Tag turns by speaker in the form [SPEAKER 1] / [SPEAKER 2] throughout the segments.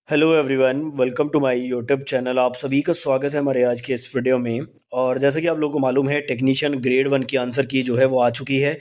[SPEAKER 1] Hello everyone, welcome to my YouTube channel. आप सभी का स्वागत है हमारे आज के इस वीडियो में। और जैसा कि आप लोगों को मालूम है, टेक्नीशियन ग्रेड वन की आंसर की जो है वो आ चुकी है।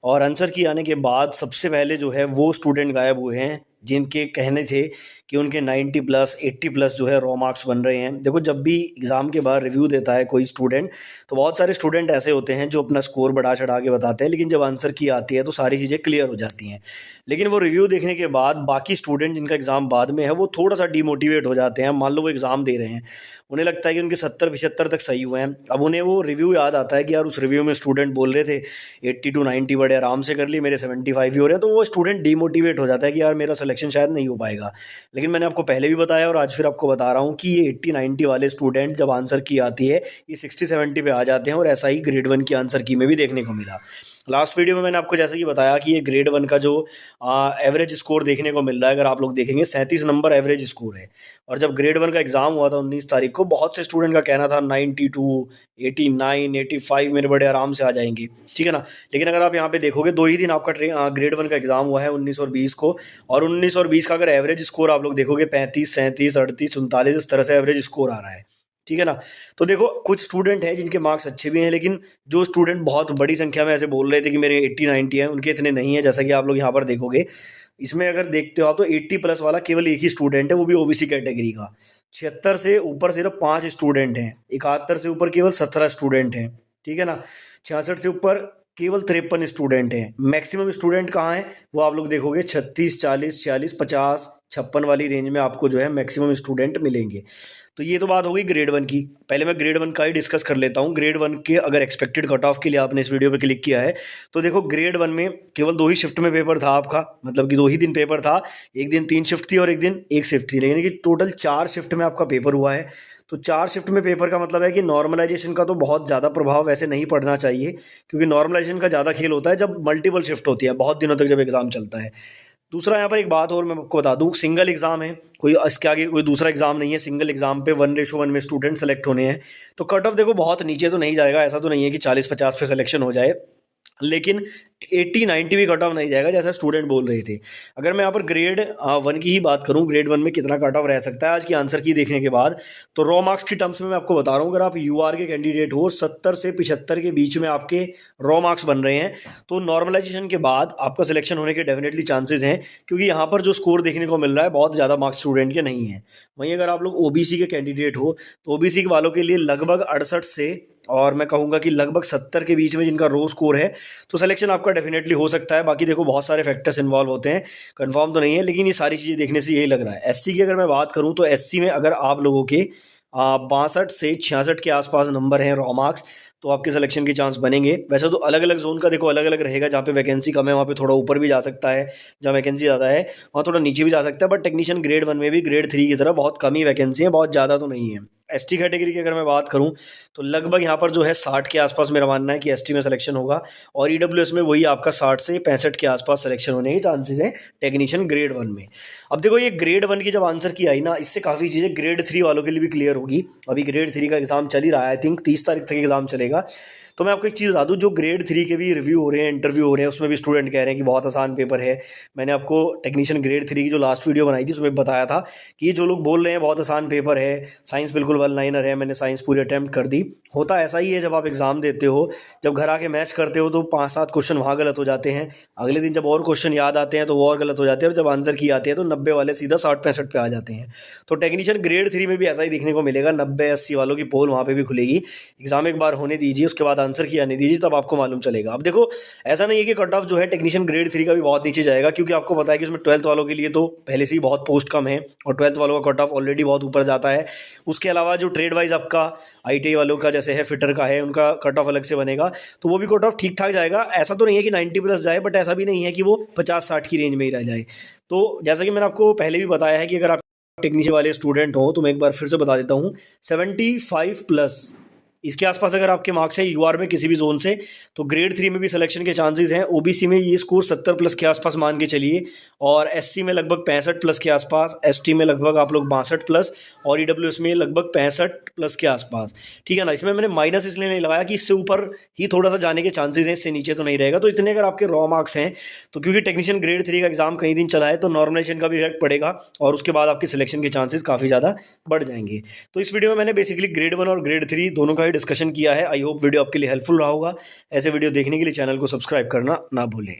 [SPEAKER 1] और आंसर की आने के बाद सबसे पहले जो है वो स्टूडेंट गायब हुए हैं जिनके कहने थे कि उनके 90 प्लस 80 प्लस जो है रॉ मार्क्स बन रहे हैं। देखो, जब भी एग्ज़ाम के बाद रिव्यू देता है कोई स्टूडेंट, तो बहुत सारे स्टूडेंट ऐसे होते हैं जो अपना स्कोर बढ़ा चढ़ा के बताते हैं, लेकिन जब आंसर की आती है तो सारी चीज़ें क्लियर हो जाती हैं। लेकिन वो रिव्यू देखने के बाद बाकी स्टूडेंट जिनका एग्ज़ाम बाद में है वो थोड़ा सा डीमोटिवेट हो जाते हैं। मान लो वो एग्ज़ाम दे रहे हैं, उन्हें लगता है कि उनके 70-75 तक सही हुए हैं। अब उन्हें वो रिव्यू याद आता है कि यार उस रिव्यू में स्टूडेंट बोल रहे थे 80 टू 90 बड़े आराम से कर लिए, मेरे 75 ही हो रहे हैं। तो वो स्टूडेंट डीमोटिवेट हो जाता है कि यार मेरा सिलेक्शन शायद नहीं हो पाएगा। लेकिन मैंने आपको पहले भी बताया और आज फिर आपको बता रहा हूँ कि ये 80-90 वाले स्टूडेंट जब आंसर की आती है ये 60-70 पे आ जाते हैं। और ऐसा ही ग्रेड वन की आंसर की में भी देखने को मिला। लास्ट वीडियो में मैंने आपको जैसे कि बताया कि ये ग्रेड वन का जो एवरेज स्कोर देखने को मिल रहा है, अगर आप लोग देखेंगे 37 नंबर एवरेज स्कोर है। और जब ग्रेड वन का एग्जाम हुआ था 19 तारीख को, बहुत से स्टूडेंट का कहना था 92, 89, 85 मेरे बड़े आराम से आ जाएंगे, ठीक है ना। लेकिन अगर आप यहाँ पे देखोगे, 2 ही दिन आपका ग्रेड वन का एग्जाम हुआ है 19 और 20 को। और 19 और 20 का अगर एवरेज स्कोर आप लोग देखोगे 35, 37, 38, 39, इस तरह से एवरेज स्कोर आ रहा है, ठीक है ना। तो देखो, कुछ स्टूडेंट हैं जिनके मार्क्स अच्छे भी हैं, लेकिन जो स्टूडेंट बहुत बड़ी संख्या में ऐसे बोल रहे थे कि मेरे 80-90 हैं, उनके इतने नहीं है। जैसा कि आप लोग यहाँ पर देखोगे, इसमें अगर देखते हो आप तो 80 प्लस वाला केवल एक ही स्टूडेंट है, वो भी ओबीसी कैटेगरी का। 76 से ऊपर सिर्फ 5 स्टूडेंट हैं। 71 से ऊपर केवल 17 स्टूडेंट हैं, ठीक है ना। 66 से ऊपर केवल 53 स्टूडेंट हैं। मैक्सिमम स्टूडेंट कहाँ हैं वो आप लोग देखोगे 36, 40, 46, 50, 56 वाली रेंज में आपको जो है मैक्सिमम स्टूडेंट मिलेंगे। तो ये तो बात हो गई ग्रेड वन की। पहले मैं ग्रेड वन का ही डिस्कस कर लेता हूँ। ग्रेड वन के अगर एक्सपेक्टेड कट ऑफ के लिए आपने इस वीडियो पे क्लिक किया है, तो देखो ग्रेड वन में केवल 2 ही शिफ्ट में पेपर था आपका, मतलब कि 2 ही दिन पेपर था। एक दिन 3 शिफ्ट थी और एक दिन 1 शिफ्ट थी, यानी कि टोटल 4 शिफ्ट में आपका पेपर हुआ है। तो 4 शिफ्ट में पेपर का मतलब है कि नॉर्मलाइजेशन का तो बहुत ज़्यादा प्रभाव वैसे नहीं पड़ना चाहिए, क्योंकि नॉर्मलाइजेशन का ज़्यादा खेल होता है जब मल्टीपल शिफ्ट होती है, बहुत दिनों तक जब एग्ज़ाम चलता है। दूसरा यहाँ पर एक बात और मैं आपको बता दूँ, सिंगल एग्ज़ाम है, कोई इसके आगे कोई दूसरा एग्ज़ाम नहीं है। सिंगल एग्ज़ाम पे 1:1 में स्टूडेंट सेलेक्ट होने हैं। तो कट ऑफ देखो बहुत नीचे तो नहीं जाएगा, ऐसा तो नहीं है कि 40-50 पे सिलेक्शन हो जाए, लेकिन 80-90 भी कट ऑफ नहीं जाएगा जैसा स्टूडेंट बोल रहे थे। अगर मैं यहाँ पर ग्रेड वन की ही बात करूँ, ग्रेड वन में कितना कट ऑफ रह सकता है आज की आंसर की देखने के बाद, तो रॉ मार्क्स की टर्म्स में मैं आपको बता रहा हूँ, अगर आप यूआर के कैंडिडेट हो, 70 से 75 के बीच में आपके रॉ मार्क्स बन रहे हैं, तो नॉर्मलाइजेशन के बाद आपका सिलेक्शन होने के डेफिनेटली चांसेस हैं, क्योंकि यहाँ पर जो स्कोर देखने को मिल रहा है बहुत ज़्यादा मार्क्स स्टूडेंट के नहीं है। वहीं अगर आप लोग ओबीसी के कैंडिडेट हो, तो ओबीसी वालों के लिए लगभग 68 से और मैं कहूँगा कि लगभग 70 के बीच में जिनका रो स्कोर है, तो सिलेक्शन आपका डेफिनेटली हो सकता है। बाकी देखो बहुत सारे फैक्टर्स इन्वॉल्व होते हैं, कंफर्म तो नहीं है, लेकिन ये सारी चीज़ें देखने से यही लग रहा है। एससी की अगर मैं बात करूँ, तो एससी में अगर आप लोगों के 62 से 66 के आसपास नंबर हैं रॉ मार्क्स, तो आपके सिलेक्शन के चांस बनेंगे। वैसे तो अलग अलग जोन का देखो अलग अलग रहेगा, जहाँ पे वैकेंसी कम है वहाँ पे थोड़ा ऊपर भी जा सकता है, जहाँ वैकेंसी ज़्यादा है वहाँ थोड़ा नीचे भी जा सकता है। बट टेक्नीशियन ग्रेड वन में भी ग्रेड थ्री की तरह बहुत कम ही वैकेंसी है, बहुत ज़्यादा तो नहीं है। एसटी कैटेगरी की अगर मैं बात करूं, तो लगभग यहाँ पर जो है 60 के आसपास मेरा मानना है कि एसटी में सिलेक्शन होगा। और ईडब्ल्यूएस में वही आपका 60 से 65 के आसपास सिलेक्शन होने के चांसेस हैं टेक्नीशियन ग्रेड वन में। अब देखो, ये ग्रेड वन की जब आंसर की आई ना, इससे काफ़ी चीज़ें ग्रेड थ्री वालों के लिए भी क्लियर होगी। अभी ग्रेड थ्री का एग्जाम चल ही रहा है, आई थिंक 30 तारीख तक एग्जाम चलेगा। तो मैं आपको एक चीज़ बता दूं, जो ग्रेड थ्री के भी रिव्यू हो रहे हैं, इंटरव्यू हो रहे हैं, उसमें भी स्टूडेंट कह रहे हैं कि बहुत आसान पेपर है। मैंने आपको टेक्नीशियन ग्रेड थ्री की जो लास्ट वीडियो बनाई थी उसमें बताया था कि ये जो लोग बोल रहे हैं बहुत आसान पेपर है, साइंस बिल्कुल वन लाइनर है, मैंने साइंस पूरी अटैम्प्ट कर दी। होता ऐसा ही है, जब आप एग्ज़ाम देते हो, जब घर आके मैच करते हो, तो 5-7 क्वेश्चन वहाँ गलत हो जाते हैं। अगले दिन जब और क्वेश्चन याद आते हैं तो वो और गलत हो जाते हैं, और जब आंसर की आती है तो 90 वाले सीधा 60-65 पे आ जाते हैं। तो टेक्नीशियन ग्रेड थ्री में भी ऐसा ही देखने को मिलेगा, 90-80 वालों की पोल वहाँ पे भी खुलेगी। एग्जाम एक बार होने दीजिए, उसके बाद आंसर की आने दीजिए, तब आपको मालूम चलेगा। अब देखो, ऐसा नहीं है कि कट ऑफ जो है टेक्नीशियन ग्रेड थ्री का भी बहुत नीचे जाएगा, क्योंकि आपको पता है कि उसमें 12th वालों के लिए तो पहले से ही बहुत पोस्ट कम है, और 12th वालों का कट ऑफ ऑलरेडी बहुत ऊपर जाता है। उसके अलावा जो ट्रेड वाइज आपका आईटीआई वालों का जैसे है, फिटर का है, उनका कट ऑफ अलग से बनेगा, तो वो भी कट ऑफ ठीक ठाक जाएगा। ऐसा तो नहीं है कि 90 प्लस जाए, बट ऐसा भी नहीं है कि वो 50-60 की रेंज में ही रह जाए। तो जैसा कि मैंने आपको पहले भी बताया है कि अगर आप टेक्नीशियन वाले स्टूडेंट हो, तो मैं एक बार फिर से बता देता हूँ, 75 प्लस इसके आसपास अगर आपके मार्क्स हैं यूआर में किसी भी जोन से, तो ग्रेड 3 में भी सिलेक्शन के चांसेस हैं। ओबीसी में ये स्कोर 70 प्लस के आसपास मान के चलिए, और एससी में लगभग 65 प्लस के आसपास, एसटी में लगभग आप लोग 62 प्लस, और ईडब्ल्यूएस में लगभग 65 प्लस के आसपास। ठीक है ना, इसमें मैंने माइनस इसलिए नहीं लगाया कि इससे ऊपर ही थोड़ा सा जाने के चांसेस हैं, इससे नीचे तो नहीं रहेगा। तो इतने अगर आपके रॉ मार्क्स हैं, तो क्योंकि टेक्नीशियन ग्रेड 3 का एग्जाम कई दिन चला है, तो नॉर्मलाइजेशन का भी इफेक्ट पड़ेगा और उसके बाद आपके सिलेक्शन के चांसेस काफ़ी ज़्यादा बढ़ जाएंगे। तो इस वीडियो में मैंने बेसिकली ग्रेड 1 और ग्रेड 3 दोनों का ही डिस्कशन किया है। आई होप वीडियो आपके लिए हेल्पफुल रहा होगा। ऐसे वीडियो देखने के लिए चैनल को सब्सक्राइब करना ना भूलें।